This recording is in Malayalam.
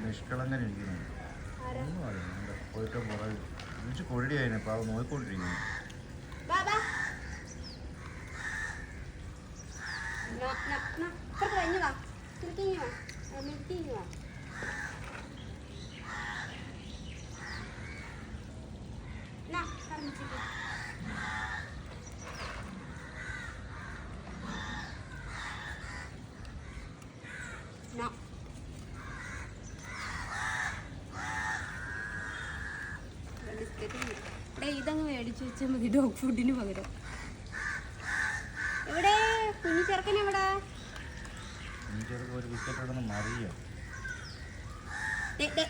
നിഷ്കളങ്കൻ ഇരിക്കുന്നു. ഒന്നും അറിയണ്ട പോയിട്ട് പുറകെ കൊഴടിയായിരുന്നു. അപ്പോൾ അത് നോക്കിക്കൊണ്ടിരിക്കുന്നു. ഇതങ്ങ് മേടിച്ചു വെച്ചാൽ മതി ഡോഗ് ഫുഡിന് പകരം. എവിടെ കുഞ്ഞു ചെറുക്കൻ? എവിടെ ഒരു ബിസ്ക്കറ്റ് മറിയോ കിട്ടി